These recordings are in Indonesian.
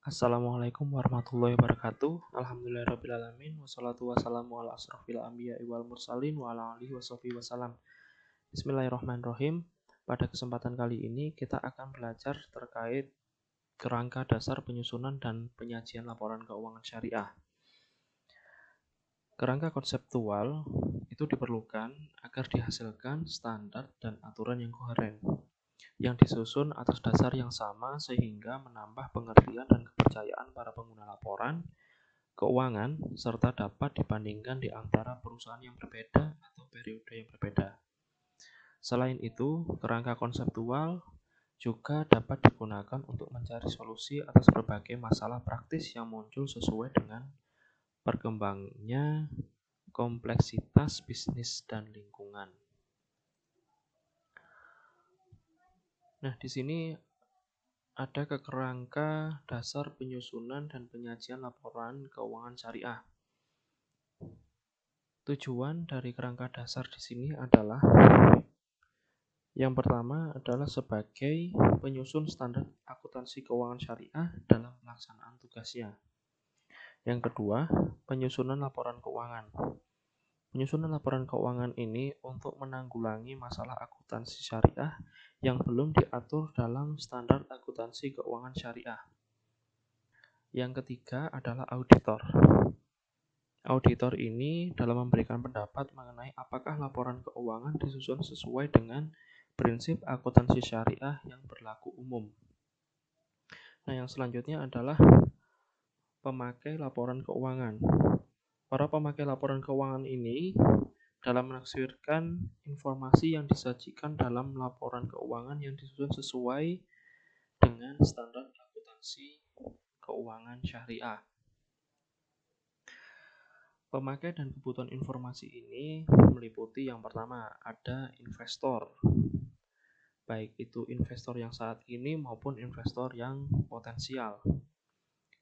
Assalamualaikum warahmatullahi wabarakatuh. Alhamdulillahirrabbilalamin. Wassalatu wassalamu ala asrafil anbiya wal mursalin wa ala alihi washabihi wasallam. Bismillahirrahmanirrahim. Pada kesempatan kali ini kita akan belajar terkait kerangka dasar penyusunan dan penyajian laporan keuangan syariah. Kerangka konseptual itu diperlukan agar dihasilkan standar dan aturan yang koheren, yang disusun atas dasar yang sama sehingga menambah pengertian dan kepercayaan para pengguna laporan keuangan serta dapat dibandingkan di antara perusahaan yang berbeda atau periode yang berbeda. Selain itu, kerangka konseptual juga dapat digunakan untuk mencari solusi atas berbagai masalah praktis yang muncul sesuai dengan perkembangnya kompleksitas bisnis dan lingkungan. Nah, di sini ada kerangka dasar penyusunan dan penyajian laporan keuangan syariah. Tujuan dari kerangka dasar di sini adalah yang pertama adalah sebagai penyusun standar akuntansi keuangan syariah dalam pelaksanaan tugasnya. Yang kedua, penyusunan laporan keuangan. Penyusunan laporan keuangan ini untuk menanggulangi masalah akuntansi syariah yang belum diatur dalam standar akuntansi keuangan syariah. Yang ketiga adalah auditor. Auditor ini dalam memberikan pendapat mengenai apakah laporan keuangan disusun sesuai dengan prinsip akuntansi syariah yang berlaku umum. Nah, yang selanjutnya adalah pemakai laporan keuangan. Para pemakai laporan keuangan ini dalam menafsirkan informasi yang disajikan dalam laporan keuangan yang disusun sesuai dengan standar akuntansi keuangan syariah. Pemakai dan kebutuhan informasi ini meliputi yang pertama ada investor, baik itu investor yang saat ini maupun investor yang potensial.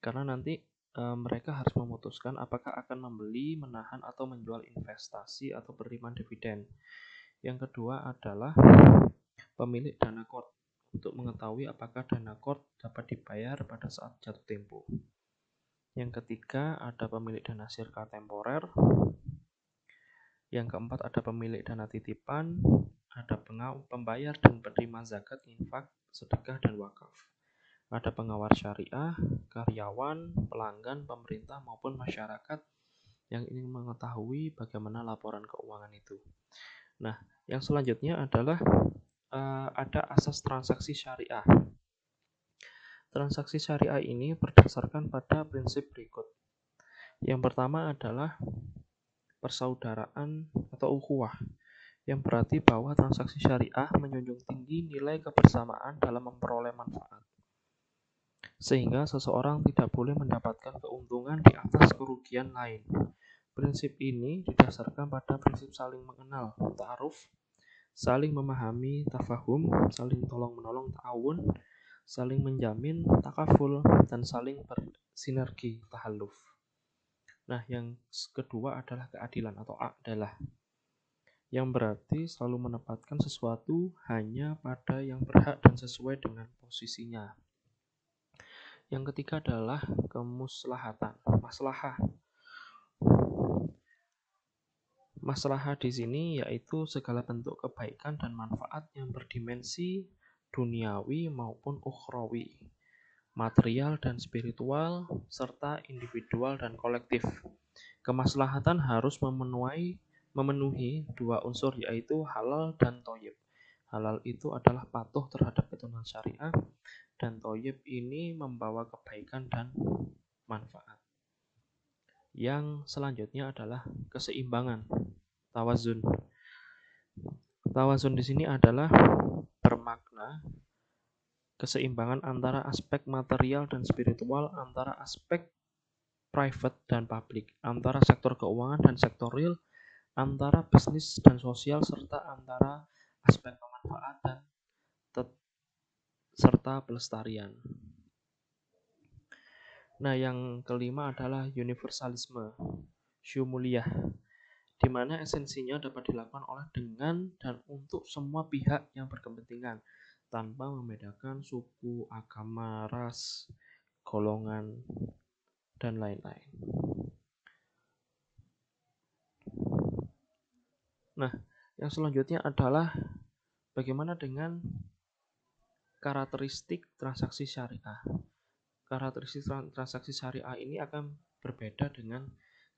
Karena nanti mereka harus memutuskan apakah akan membeli, menahan, atau menjual investasi atau penerimaan dividen. Yang kedua adalah pemilik dana kord untuk mengetahui apakah dana kord dapat dibayar pada saat jatuh tempo. Yang ketiga ada pemilik dana sirka temporer. Yang keempat ada pemilik dana titipan, ada pembayar dan penerima zakat, infak, sedekah, dan wakaf. Ada pengawal syariah, karyawan, pelanggan, pemerintah maupun masyarakat yang ingin mengetahui bagaimana laporan keuangan itu. Nah, yang selanjutnya adalah ada asas transaksi syariah. Transaksi syariah ini berdasarkan pada prinsip berikut. Yang pertama adalah persaudaraan atau ukhuwah, yang berarti bahwa transaksi syariah menjunjung tinggi nilai kebersamaan dalam memperoleh manfaat. Sehingga seseorang tidak boleh mendapatkan keuntungan di atas kerugian lain. Prinsip ini didasarkan pada prinsip saling mengenal, ta'aruf, saling memahami, tafahum, saling tolong-menolong, ta'awun, saling menjamin, takaful, dan saling bersinergi, tahalluf. Nah, yang kedua adalah keadilan atau adalah, yang berarti selalu menempatkan sesuatu hanya pada yang berhak dan sesuai dengan posisinya. Yang ketiga adalah kemuslahatan, maslahah. Maslahah di sini yaitu segala bentuk kebaikan dan manfaat yang berdimensi duniawi maupun ukhrawi, material dan spiritual, serta individual dan kolektif. Kemaslahatan harus memenuhi dua unsur yaitu halal dan thayyib. Halal itu adalah patuh terhadap ketentuan syariah, dan thayyib ini membawa kebaikan dan manfaat. Yang selanjutnya adalah keseimbangan, tawazun. Tawazun di sini adalah bermakna keseimbangan antara aspek material dan spiritual, antara aspek private dan publik, antara sektor keuangan dan sektor real, antara bisnis dan sosial, serta antara aspek pemanfaatan serta pelestarian. Nah, yang kelima adalah universalisme, syumuliyah, di mana esensinya dapat dilakukan oleh dengan dan untuk semua pihak yang berkepentingan, tanpa membedakan suku, agama, ras, golongan, dan lain-lain. Nah, yang selanjutnya adalah bagaimana dengan karakteristik transaksi syariah. Karakteristik transaksi syariah ini akan berbeda dengan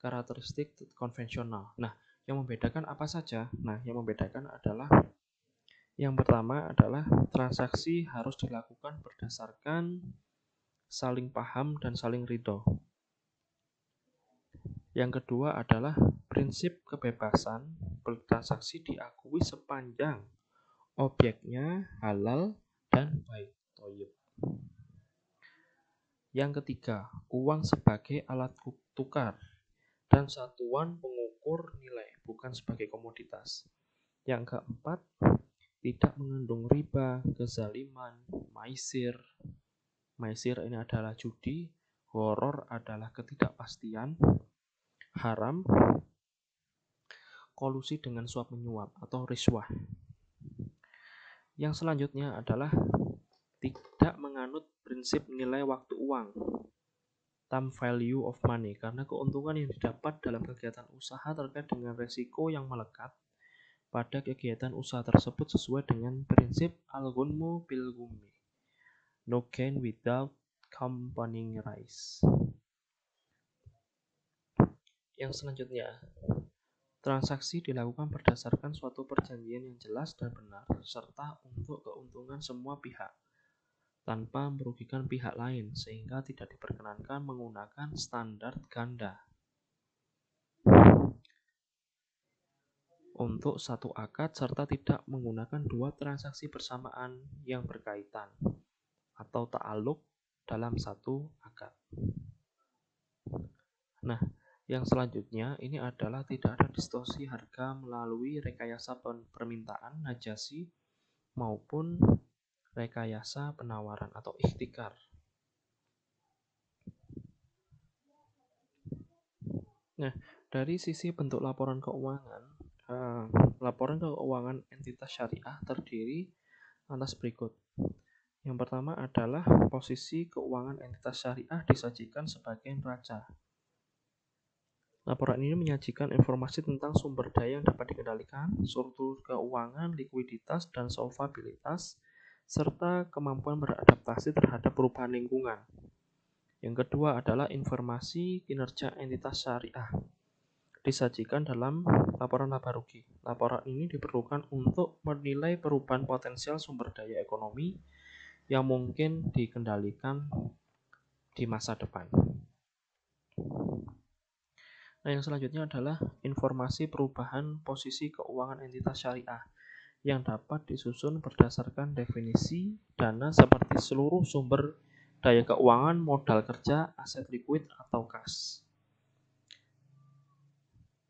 karakteristik konvensional. Nah, yang membedakan apa saja? Nah, yang membedakan adalah yang pertama adalah transaksi harus dilakukan berdasarkan saling paham dan saling ridho. Yang kedua adalah prinsip kebebasan bertransaksi diakui sepanjang objeknya halal dan baik thayyib. Yang ketiga, uang sebagai alat tukar dan satuan pengukur nilai, bukan sebagai komoditas. Yang keempat, tidak mengandung riba, kezaliman, maisir. Maisir ini adalah judi, gharar adalah ketidakpastian, haram, kolusi dengan suap menyuap atau riswah. Yang selanjutnya adalah tidak menganut prinsip nilai waktu uang, time value of money, karena keuntungan yang didapat dalam kegiatan usaha terkait dengan resiko yang melekat pada kegiatan usaha tersebut sesuai dengan prinsip al-ghunmu bil ghummi, no gain without compounding risk. Yang selanjutnya, transaksi dilakukan berdasarkan suatu perjanjian yang jelas dan benar serta untuk keuntungan semua pihak, tanpa merugikan pihak lain, sehingga tidak diperkenankan menggunakan standar ganda untuk satu akad serta tidak menggunakan dua transaksi bersamaan yang berkaitan atau ta'aluk dalam satu akad. Nah, yang selanjutnya ini adalah tidak ada distorsi harga melalui rekayasa permintaan najasi maupun rekayasa penawaran atau ikhtikar. Nah, dari sisi bentuk laporan keuangan entitas syariah terdiri atas berikut. Yang pertama adalah posisi keuangan entitas syariah disajikan sebagai neraca. Laporan ini menyajikan informasi tentang sumber daya yang dapat dikendalikan, struktur keuangan, likuiditas, dan solvabilitas, serta kemampuan beradaptasi terhadap perubahan lingkungan. Yang kedua adalah informasi kinerja entitas syariah. Disajikan dalam laporan laba rugi. Laporan ini diperlukan untuk menilai perubahan potensial sumber daya ekonomi yang mungkin dikendalikan di masa depan. Nah, yang selanjutnya adalah informasi perubahan posisi keuangan entitas syariah yang dapat disusun berdasarkan definisi dana seperti seluruh sumber daya keuangan, modal kerja, aset likuid, atau kas.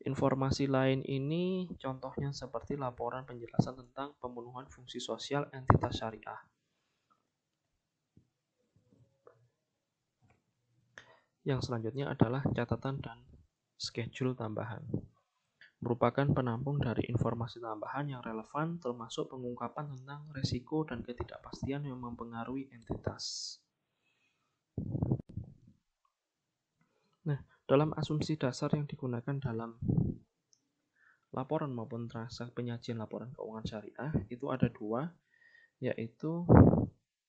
Informasi lain ini contohnya seperti laporan penjelasan tentang pemenuhan fungsi sosial entitas syariah. Yang selanjutnya adalah catatan dan schedule tambahan. Merupakan penampung dari informasi tambahan yang relevan termasuk pengungkapan tentang risiko dan ketidakpastian yang mempengaruhi entitas. Nah, dalam asumsi dasar yang digunakan dalam laporan maupun transaksi penyajian laporan keuangan syariah itu ada dua, yaitu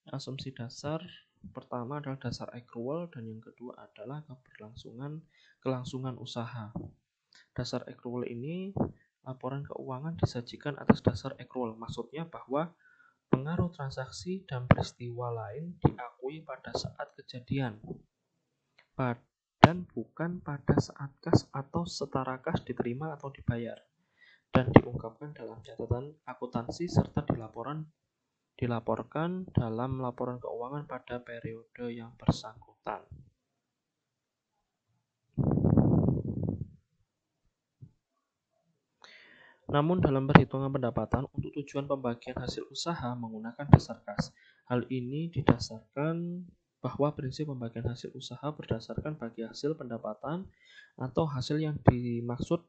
asumsi dasar pertama adalah dasar accrual dan yang kedua adalah kelangsungan usaha. Dasar accrual ini laporan keuangan disajikan atas dasar accrual, maksudnya bahwa pengaruh transaksi dan peristiwa lain diakui pada saat kejadian dan bukan pada saat kas atau setara kas diterima atau dibayar, dan diungkapkan dalam catatan akuntansi serta dilaporkan dalam laporan keuangan pada periode yang bersangkutan. Namun dalam perhitungan pendapatan untuk tujuan pembagian hasil usaha menggunakan dasar kas. Hal ini didasarkan bahwa prinsip pembagian hasil usaha berdasarkan bagi hasil pendapatan atau hasil yang dimaksud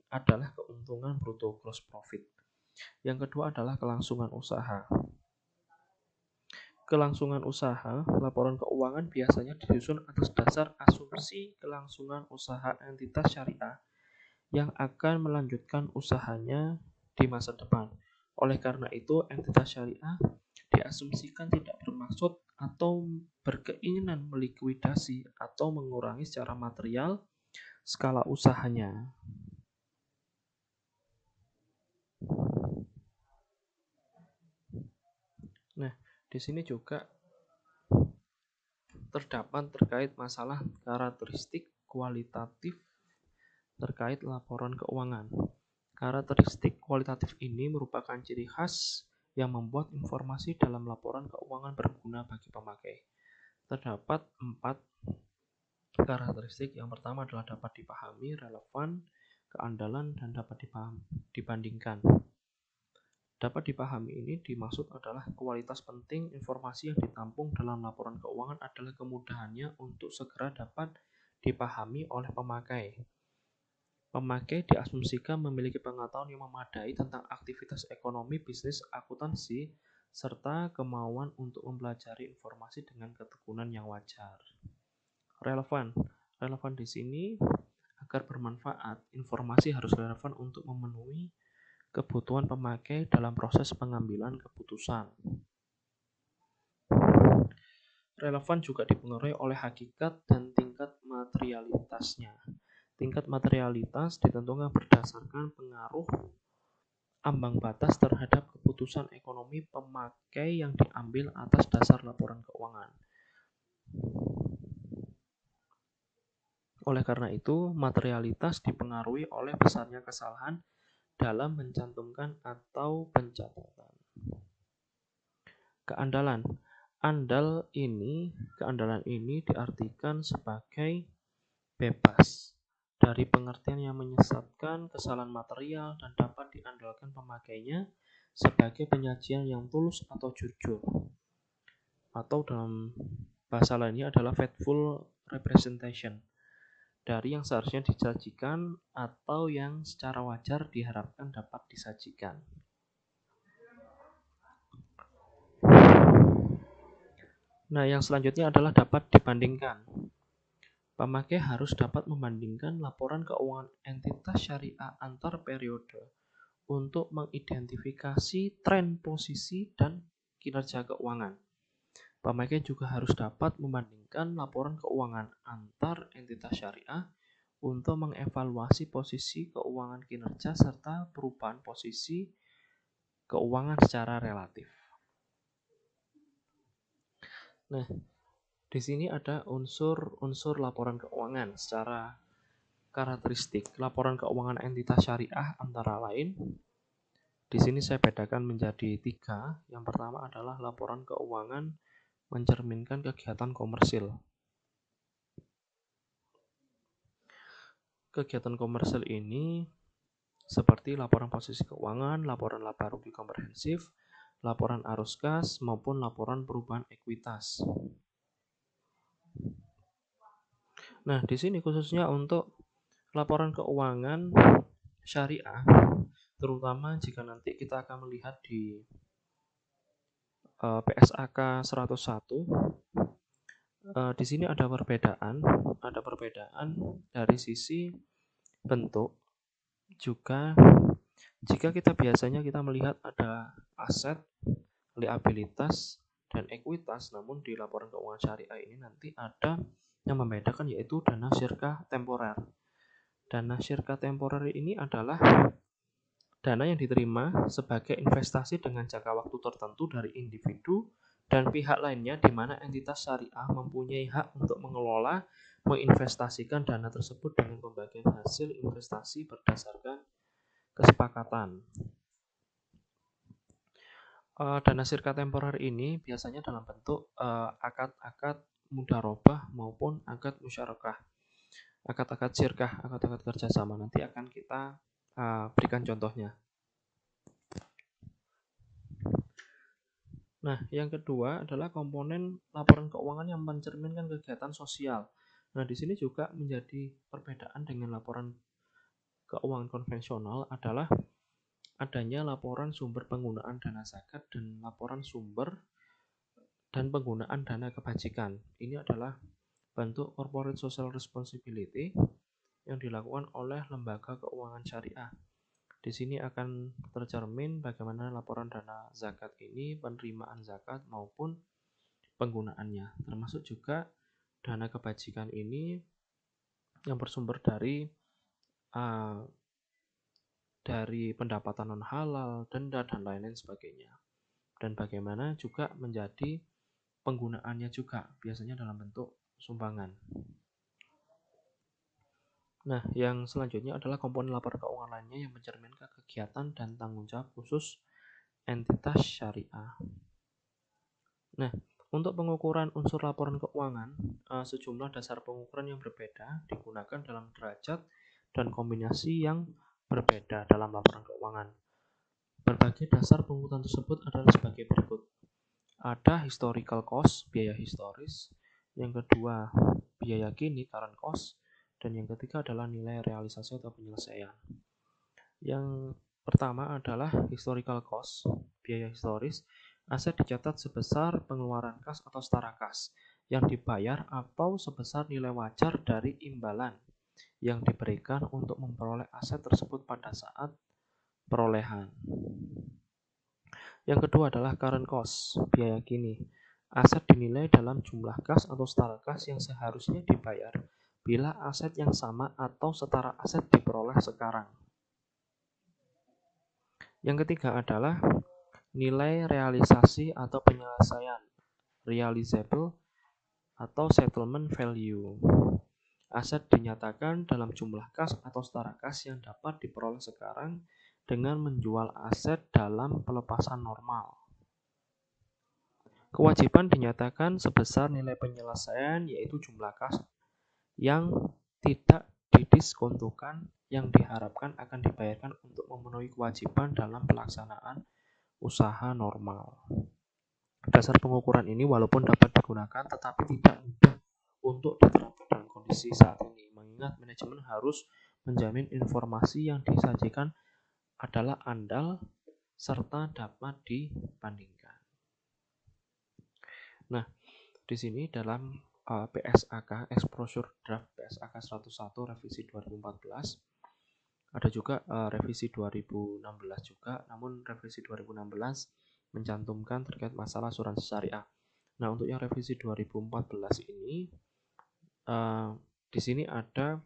adalah keuntungan bruto gross profit. Yang kedua adalah kelangsungan usaha. kelangsungan usaha, laporan keuangan biasanya disusun atas dasar asumsi kelangsungan usaha entitas syariah yang akan melanjutkan usahanya di masa depan. Oleh karena itu, entitas syariah diasumsikan tidak bermaksud atau berkeinginan melikuidasi atau mengurangi secara material skala usahanya. Nah, di sini juga terdapat terkait masalah karakteristik kualitatif terkait laporan keuangan. Karakteristik kualitatif ini merupakan ciri khas yang membuat informasi dalam laporan keuangan berguna bagi pemakai. Terdapat 4 karakteristik. Yang pertama adalah dapat dipahami, relevan, keandalan, dan dapat dibandingkan. Dapat dipahami ini dimaksud adalah kualitas penting informasi yang ditampung dalam laporan keuangan adalah kemudahannya untuk segera dapat dipahami oleh pemakai. Pemakai diasumsikan memiliki pengetahuan yang memadai tentang aktivitas ekonomi, bisnis, akuntansi, serta kemauan untuk mempelajari informasi dengan ketekunan yang wajar. Relevan. Relevan di sini agar bermanfaat, informasi harus relevan untuk memenuhi kebutuhan pemakai dalam proses pengambilan keputusan. Relevan juga dipengaruhi oleh hakikat dan tingkat materialitasnya. Tingkat materialitas ditentukan berdasarkan pengaruh ambang batas terhadap keputusan ekonomi pemakai yang diambil atas dasar laporan keuangan. Oleh karena itu, materialitas dipengaruhi oleh besarnya kesalahan dalam mencantumkan atau pencatatan. Keandalan. Keandalan ini diartikan sebagai bebas dari pengertian yang menyesatkan, kesalahan material, dan dapat diandalkan pemakainya sebagai penyajian yang tulus atau jujur. Atau dalam bahasa lainnya adalah faithful representation dari yang seharusnya disajikan atau yang secara wajar diharapkan dapat disajikan. Nah, yang selanjutnya adalah dapat dibandingkan. Pemakai harus dapat membandingkan laporan keuangan entitas syariah antar periode untuk mengidentifikasi tren posisi dan kinerja keuangan. Pemakai juga harus dapat membandingkan laporan keuangan antar entitas syariah untuk mengevaluasi posisi keuangan kinerja serta perubahan posisi keuangan secara relatif. Nah, di sini ada unsur laporan keuangan secara karakteristik. Laporan keuangan entitas syariah antara lain, di sini saya bedakan menjadi 3. Yang pertama adalah laporan keuangan mencerminkan kegiatan komersil. Kegiatan komersil ini seperti laporan posisi keuangan, laporan laba rugi komprehensif, laporan arus kas, maupun laporan perubahan ekuitas. Nah, di sini khususnya untuk laporan keuangan syariah, terutama jika nanti kita akan melihat di PSAK 101, di sini ada perbedaan dari sisi bentuk. Juga jika kita biasanya melihat ada aset, liabilitas, dan ekuitas, namun di laporan keuangan syariah ini nanti ada yang membedakan, yaitu dana syirkah temporer. Dana syirkah temporer ini adalah dana yang diterima sebagai investasi dengan jangka waktu tertentu dari individu dan pihak lainnya, di mana entitas syariah mempunyai hak untuk mengelola, menginvestasikan dana tersebut dengan pembagian hasil investasi berdasarkan kesepakatan. Dana syirkah temporer ini biasanya dalam bentuk akad-akad mudharabah maupun akad musyarakah. Akad-akad syirkah, akad-akad kerjasama, nanti akan kita berikan contohnya. Nah, yang kedua adalah komponen laporan keuangan yang mencerminkan kegiatan sosial. Nah, di sini juga menjadi perbedaan dengan laporan keuangan konvensional adalah adanya laporan sumber penggunaan dana zakat dan laporan sumber dan penggunaan dana kebajikan. Ini adalah bentuk corporate social responsibility yang dilakukan oleh lembaga keuangan syariah. Di sini akan tercermin bagaimana laporan dana zakat ini, penerimaan zakat maupun penggunaannya. Termasuk juga dana kebajikan ini yang bersumber dari pendapatan non halal, denda dan lain-lain sebagainya. Dan bagaimana juga menjadi penggunaannya juga, biasanya dalam bentuk sumbangan. Nah, yang selanjutnya adalah komponen laporan keuangan lainnya yang mencerminkan kegiatan dan tanggung jawab khusus entitas syariah. Nah, untuk pengukuran unsur laporan keuangan, sejumlah dasar pengukuran yang berbeda digunakan dalam derajat dan kombinasi yang berbeda dalam laporan keuangan. Berbagai dasar pengukuran tersebut adalah sebagai berikut. Ada historical cost, biaya historis. Yang kedua, biaya kini, current cost. Dan yang ketiga adalah nilai realisasi atau penyelesaian. Yang pertama adalah historical cost, biaya historis. Aset dicatat sebesar pengeluaran kas atau setara kas yang dibayar atau sebesar nilai wajar dari imbalan yang diberikan untuk memperoleh aset tersebut pada saat perolehan. Yang kedua adalah current cost, biaya kini. Aset dinilai dalam jumlah kas atau setara kas yang seharusnya dibayar bila aset yang sama atau setara aset diperoleh sekarang. Yang ketiga adalah nilai realisasi atau penyelesaian, realizable atau settlement value. Aset dinyatakan dalam jumlah kas atau setara kas yang dapat diperoleh sekarang dengan menjual aset dalam pelepasan normal. Kewajiban dinyatakan sebesar nilai penyelesaian, yaitu jumlah kas yang tidak didiskontokan yang diharapkan akan dibayarkan untuk memenuhi kewajiban dalam pelaksanaan usaha normal. Dasar pengukuran ini walaupun dapat digunakan tetapi tidak mudah untuk diterapkan dalam kondisi saat ini, mengingat manajemen harus menjamin informasi yang disajikan adalah andal serta dapat dibandingkan. Nah, di sini dalam PSAK Exposure Draft PSAK 101 revisi 2014 ada juga revisi 2016 juga, namun revisi 2016 mencantumkan terkait masalah asuransi syariah. Nah, untuk yang revisi 2014 ini di sini ada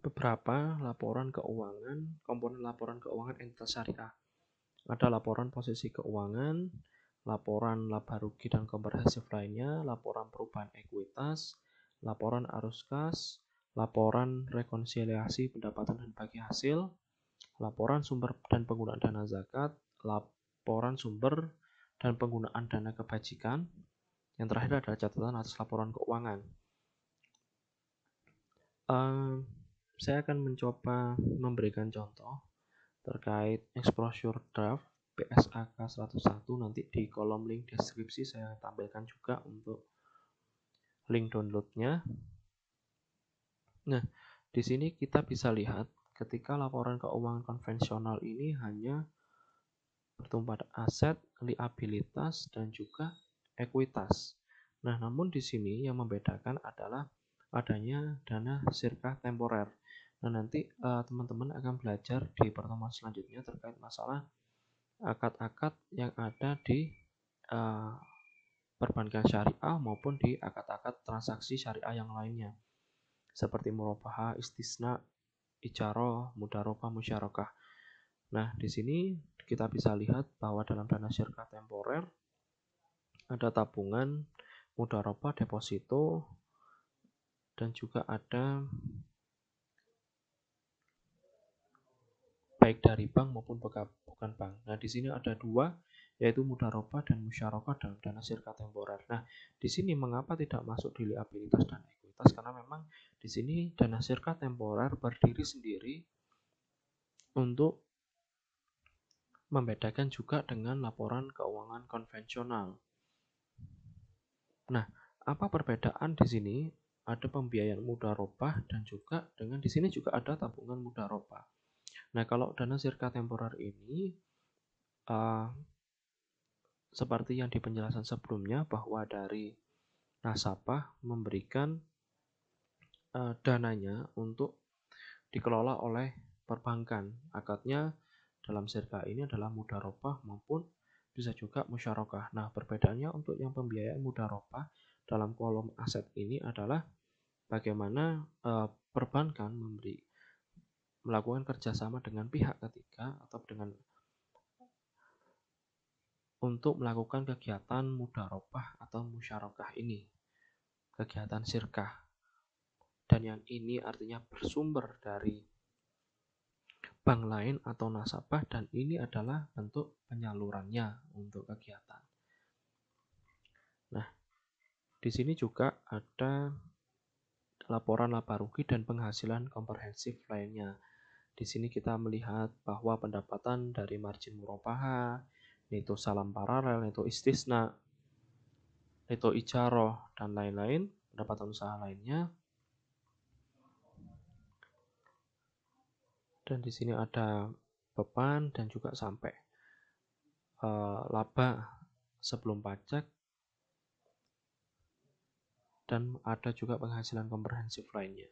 beberapa laporan keuangan, komponen laporan keuangan entitas syariah. Ada laporan posisi keuangan, laporan laba rugi dan komprehensif lainnya, laporan perubahan ekuitas, laporan arus kas, laporan rekonsiliasi pendapatan dan bagi hasil, laporan sumber dan penggunaan dana zakat, laporan sumber dan penggunaan dana kebajikan. Yang terakhir adalah catatan atas laporan keuangan. Saya akan mencoba memberikan contoh terkait exposure draft PSAK 101. Nanti di kolom link deskripsi saya tampilkan juga untuk link downloadnya. Nah, di sini kita bisa lihat ketika laporan keuangan konvensional ini hanya bertumpu pada aset, liabilitas, dan juga ekuitas. Nah, namun di sini yang membedakan adalah adanya dana sirka temporer. Nah, nanti teman-teman akan belajar di pertemuan selanjutnya terkait masalah akad-akad yang ada di perbankan syariah maupun di akad-akad transaksi syariah yang lainnya seperti murabahah, istisna, ijarah, mudharabah, musyarakah. Nah, di sini kita bisa lihat bahwa dalam dana sirka temporer ada tabungan, mudharabah, deposito, dan juga ada baik dari bank maupun bukan bank. Nah, di sini ada dua, yaitu mudharabah dan musyarakah dalam dana sirka temporer. Nah, di sini mengapa tidak masuk di liabilitas dan ekuitas? Karena memang di sini dana sirka temporer berdiri sendiri untuk membedakan juga dengan laporan keuangan konvensional. Nah, apa perbedaan di sini? Ada pembiayaan mudharabah dan juga dengan di sini juga ada tabungan mudharabah. Nah, kalau dana sirka temporer ini seperti yang di penjelasan sebelumnya bahwa dari nasabah memberikan dananya untuk dikelola oleh perbankan. Akadnya dalam syariah ini adalah mudharabah maupun bisa juga musyarakah. Nah, perbedaannya untuk yang pembiayaan mudharabah dalam kolom aset ini adalah bagaimana perbankan melakukan kerjasama dengan pihak ketiga atau untuk melakukan kegiatan mudharabah atau musyarakah ini, kegiatan syirkah. Dan yang ini artinya bersumber dari bank lain atau nasabah, dan ini adalah bentuk penyalurannya untuk kegiatan. Nah, di sini juga ada laporan laba rugi dan penghasilan komprehensif lainnya. Di sini kita melihat bahwa pendapatan dari margin murabahah, neto salam paralel, neto istisna, neto ijaroh, dan lain-lain, pendapatan usaha lainnya. Dan di sini ada beban dan juga sampai laba sebelum pajak, dan ada juga penghasilan komprehensif lainnya.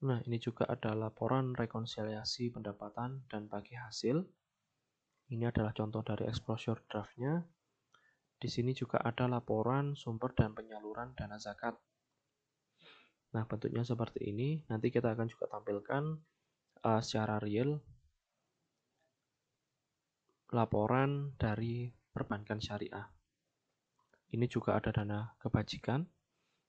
Nah, ini juga ada laporan rekonsiliasi pendapatan dan bagi hasil. Ini adalah contoh dari exposure draft-nya. Di sini juga ada laporan sumber dan penyaluran dana zakat. Nah, bentuknya seperti ini. Nanti kita akan juga tampilkan secara real laporan dari perbankan syariah. Ini juga ada dana kebajikan,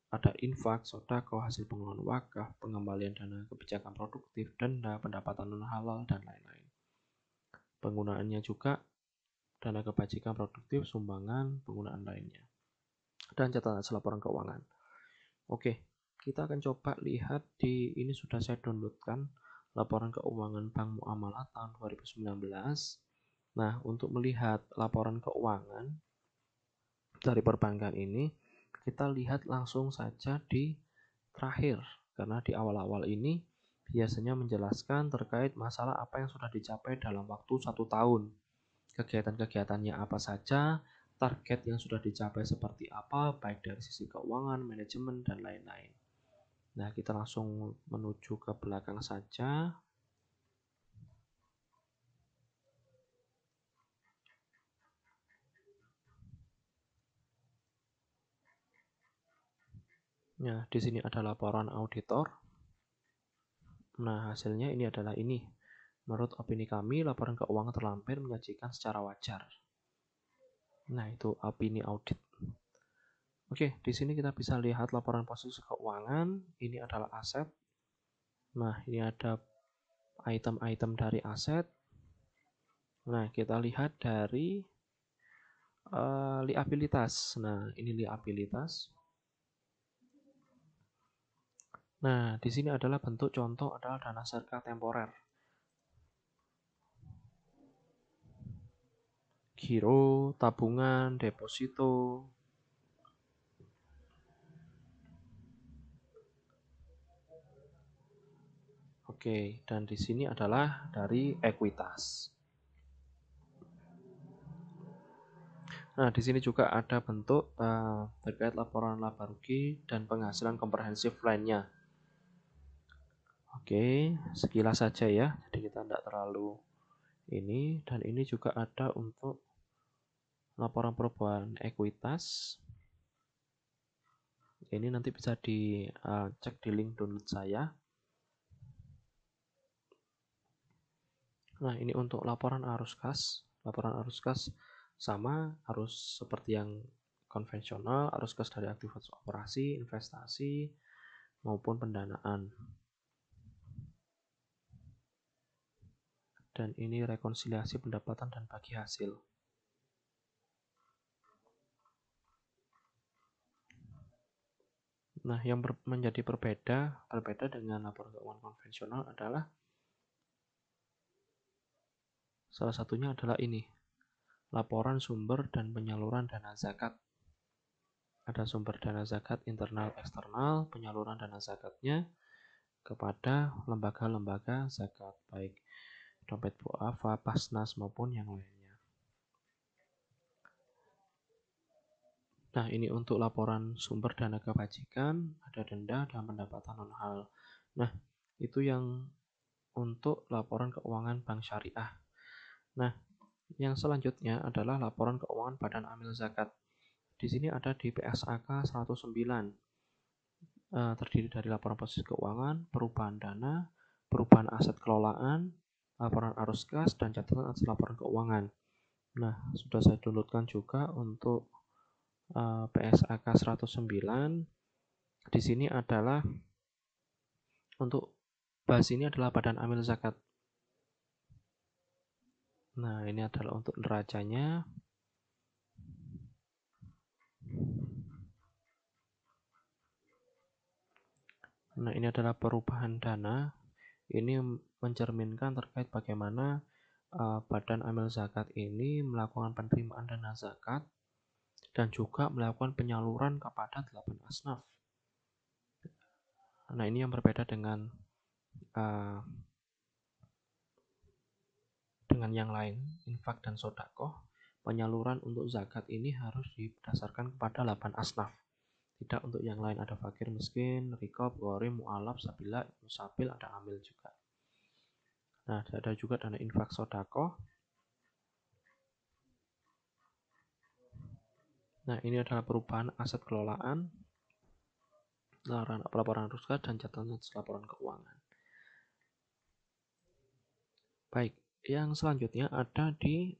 ada infak, sedekah, hasil pengelolaan wakaf, pengembalian dana kebijakan produktif, denda, pendapatan non halal, dan lain-lain. Penggunaannya juga dana kebajikan produktif, sumbangan, penggunaan lainnya, dan catatan hasil laporan keuangan. Oke, kita akan coba lihat ini sudah saya downloadkan laporan keuangan Bank Muamalah tahun 2019. Nah, untuk melihat laporan keuangan dari perbankan ini, kita lihat langsung saja di terakhir, karena di awal-awal ini biasanya menjelaskan terkait masalah apa yang sudah dicapai dalam waktu 1 tahun. Kegiatan-kegiatannya apa saja, target yang sudah dicapai seperti apa, baik dari sisi keuangan, manajemen, dan lain-lain. Nah, kita langsung menuju ke belakang saja. Nah, di sini ada laporan auditor. Nah, hasilnya ini adalah ini. Menurut opini kami, laporan keuangan terlampir menyajikan secara wajar. Nah, itu opini audit. Oke, di sini kita bisa lihat laporan posisi keuangan. Ini adalah aset. Nah, ini ada item-item dari aset. Nah, kita lihat dari liabilitas. Nah, ini liabilitas. Nah, di sini adalah bentuk contoh adalah dana serka temporer. Giro, tabungan, deposito. Oke, dan di sini adalah dari ekuitas. Nah, di sini juga ada bentuk terkait laporan laba rugi dan penghasilan komprehensif lainnya. Oke, sekilas saja ya. Jadi kita tidak terlalu ini, dan ini juga ada untuk laporan perubahan ekuitas. Ini nanti bisa dicek di link download saya. Nah, ini untuk laporan arus kas. Laporan arus kas sama, arus seperti yang konvensional, arus kas dari aktivitas operasi, investasi, maupun pendanaan. Dan ini rekonsiliasi pendapatan dan bagi hasil. Nah, yang menjadi berbeda dengan laporan keuangan konvensional adalah salah satunya adalah ini, laporan sumber dan penyaluran dana zakat. Ada sumber dana zakat internal eksternal, penyaluran dana zakatnya kepada lembaga-lembaga zakat, baik dompet duafa, Basnas maupun yang lainnya. Nah, ini untuk laporan sumber dana kebajikan, ada denda dan pendapatan non halal. Nah, itu yang untuk laporan keuangan bank syariah. Nah, yang selanjutnya adalah laporan keuangan badan amil zakat. Di sini ada di PSAK 109. Terdiri dari laporan posisi keuangan, perubahan dana, perubahan aset kelolaan, laporan arus kas, dan catatan atas laporan keuangan. Nah, sudah saya downloadkan juga untuk PSAK 109. Di sini adalah untuk bahas ini adalah badan amil zakat. Nah, ini adalah untuk neracanya. Nah, ini adalah perubahan dana. Ini mencerminkan terkait bagaimana badan amil zakat ini melakukan penerimaan dana zakat dan juga melakukan penyaluran kepada 8 asnaf. Nah, ini yang berbeda dengan yang lain, infak dan sodakoh. Penyaluran untuk zakat ini harus didasarkan kepada 8 asnaf. Tidak untuk yang lain, ada fakir, miskin, rikob, ghorim, mu'alaf, sabila, musabil, ada amil juga. Nah, ada juga dana infak sodakoh. Nah, ini adalah perubahan aset kelolaan, pelaporan arus kas, dan catatan laporan keuangan. Baik, yang selanjutnya ada di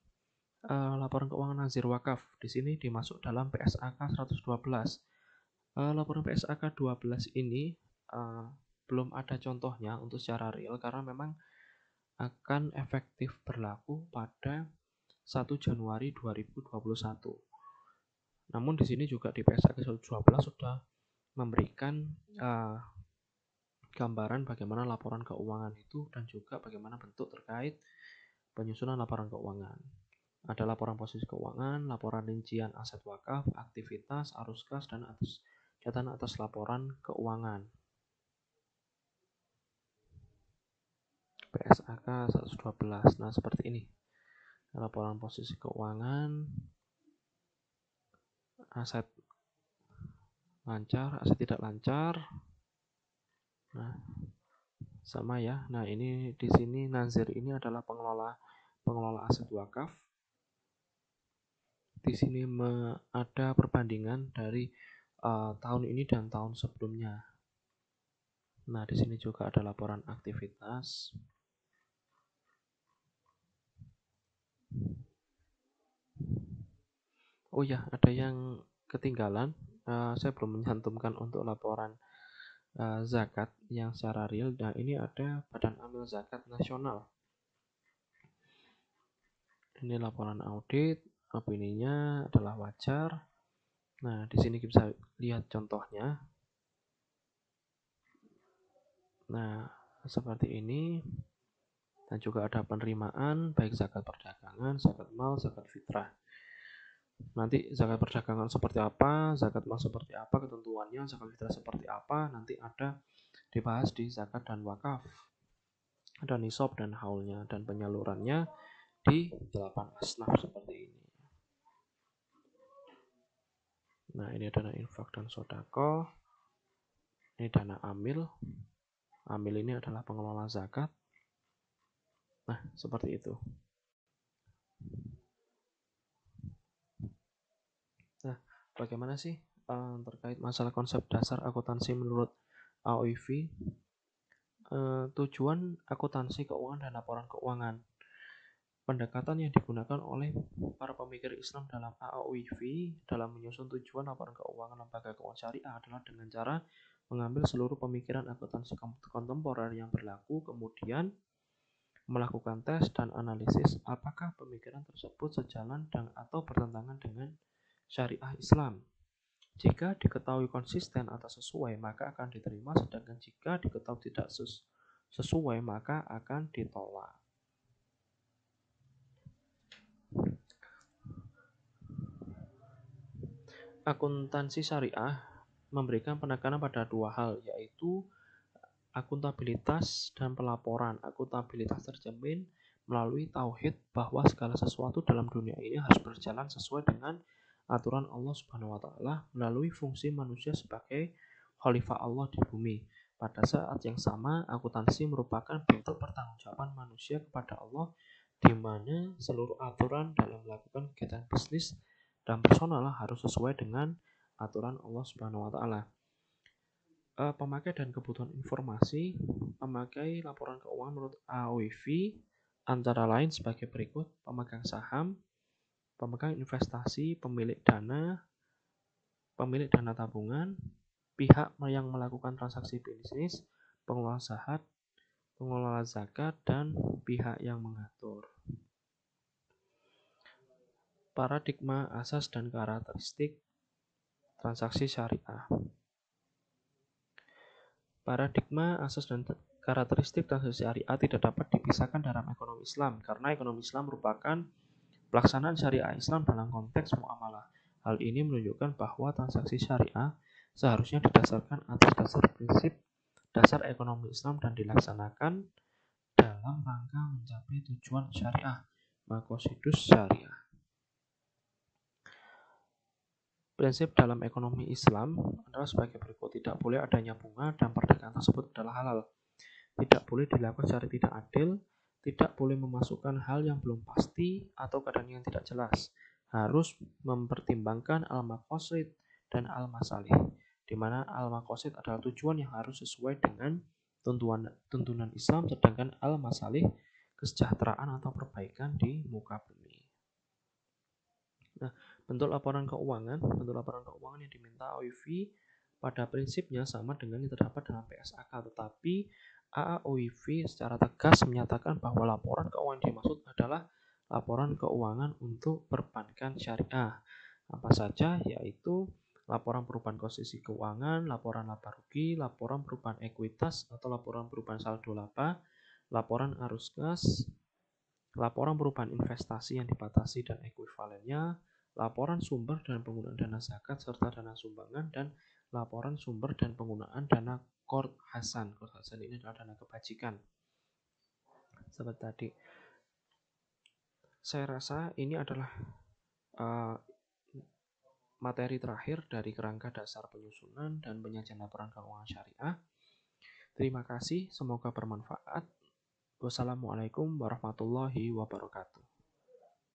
laporan keuangan nazir wakaf. Di sini dimasuk dalam PSAK 112. Laporan PSAK 12 ini belum ada contohnya untuk secara real karena memang akan efektif berlaku pada 1 Januari 2021. Namun di sini juga di PSAK 112 sudah memberikan gambaran bagaimana laporan keuangan itu dan juga bagaimana bentuk terkait penyusunan laporan keuangan. Ada laporan posisi keuangan, laporan rincian aset wakaf, aktivitas, arus kas, dan catatan atas laporan keuangan. PSAK 112. Nah, seperti ini. Laporan posisi keuangan, aset lancar, aset tidak lancar. Nah, sama ya. Nah, ini di sini nazir ini adalah pengelola aset wakaf. Di sini ada perbandingan dari tahun ini dan tahun sebelumnya. Nah, di sini juga ada laporan aktivitas. Oh ya, ada yang ketinggalan. Saya belum mencantumkan untuk laporan zakat yang secara real. Nah, ini ada Badan Amil Zakat Nasional. Ini laporan audit, opininya adalah wajar. Nah, di sini kita bisa lihat contohnya. Nah, seperti ini. Dan juga ada penerimaan, baik zakat perdagangan, zakat mal, zakat fitrah. Nanti zakat perdagangan seperti apa, zakat mal seperti apa, ketentuannya, zakat fitrah seperti apa, nanti ada dibahas di zakat dan wakaf. Ada nisab dan haulnya, dan penyalurannya di 8 asnaf seperti ini. Nah, ini dana infak dan sodako. Ini dana amil. Amil ini adalah pengelola zakat. Nah, seperti itu. Nah, bagaimana sih terkait masalah konsep dasar akuntansi menurut AOIV? Tujuan akuntansi keuangan dan laporan keuangan. Pendekatan yang digunakan oleh para pemikir Islam dalam AOIV dalam menyusun tujuan laporan keuangan lembaga keuangan syariah adalah dengan cara mengambil seluruh pemikiran akuntansi kontemporer yang berlaku, kemudian melakukan tes dan analisis apakah pemikiran tersebut sejalan dan atau bertentangan dengan syariah Islam. Jika diketahui konsisten atau sesuai, maka akan diterima, sedangkan jika diketahui tidak sesuai, maka akan ditolak. Akuntansi syariah memberikan penekanan pada dua hal, yaitu akuntabilitas dan pelaporan. Akuntabilitas tercermin melalui tauhid bahwa segala sesuatu dalam dunia ini harus berjalan sesuai dengan aturan Allah Subhanahu wa taala melalui fungsi manusia sebagai khalifah Allah di bumi. Pada saat yang sama, akuntansi merupakan bentuk pertanggungjawaban manusia kepada Allah di mana seluruh aturan dalam melakukan kegiatan bisnis dan personal harus sesuai dengan aturan Allah Subhanahu wa taala. Pemakai dan kebutuhan informasi, pemakai laporan keuangan menurut AOIV antara lain sebagai berikut: pemegang saham, pemegang investasi, pemilik dana tabungan, pihak yang melakukan transaksi bisnis, pengelola zakat, dan pihak yang mengatur. Paradigma, asas, dan karakteristik transaksi syariah. Paradigma, asas, dan karakteristik transaksi syariah tidak dapat dipisahkan dalam ekonomi Islam, karena ekonomi Islam merupakan pelaksanaan syariah Islam dalam konteks muamalah. Hal ini menunjukkan bahwa transaksi syariah seharusnya didasarkan atas dasar prinsip dasar ekonomi Islam dan dilaksanakan dalam rangka mencapai tujuan syariah, maqasidus syariah. Prinsip dalam ekonomi Islam adalah sebagai berikut: tidak boleh adanya bunga dan perdagangan tersebut adalah halal. Tidak boleh dilakukan secara tidak adil, tidak boleh memasukkan hal yang belum pasti atau keadaan yang tidak jelas. Harus mempertimbangkan al-maqasid dan al-masalih, di mana al-maqasid adalah tujuan yang harus sesuai dengan tuntunan Islam, sedangkan al-masalih kesejahteraan atau perbaikan di muka bumi. Nah, bentuk laporan keuangan yang diminta AOIV pada prinsipnya sama dengan yang terdapat dalam PSAK, tetapi AOIV secara tegas menyatakan bahwa laporan keuangan yang dimaksud adalah laporan keuangan untuk perbankan syariah. Apa saja? Yaitu laporan perubahan posisi keuangan, laporan laba rugi, laporan perubahan ekuitas atau laporan perubahan saldo laba, laporan arus kas, laporan perubahan investasi yang dibatasi dan ekuivalennya, laporan sumber dan penggunaan dana zakat serta dana sumbangan, dan laporan sumber dan penggunaan dana Qard Hasan. Qard Hasan ini adalah dana kebajikan. Seperti tadi. Saya rasa ini adalah materi terakhir dari kerangka dasar penyusunan dan penyajian laporan keuangan syariah. Terima kasih, semoga bermanfaat. Wassalamualaikum warahmatullahi wabarakatuh.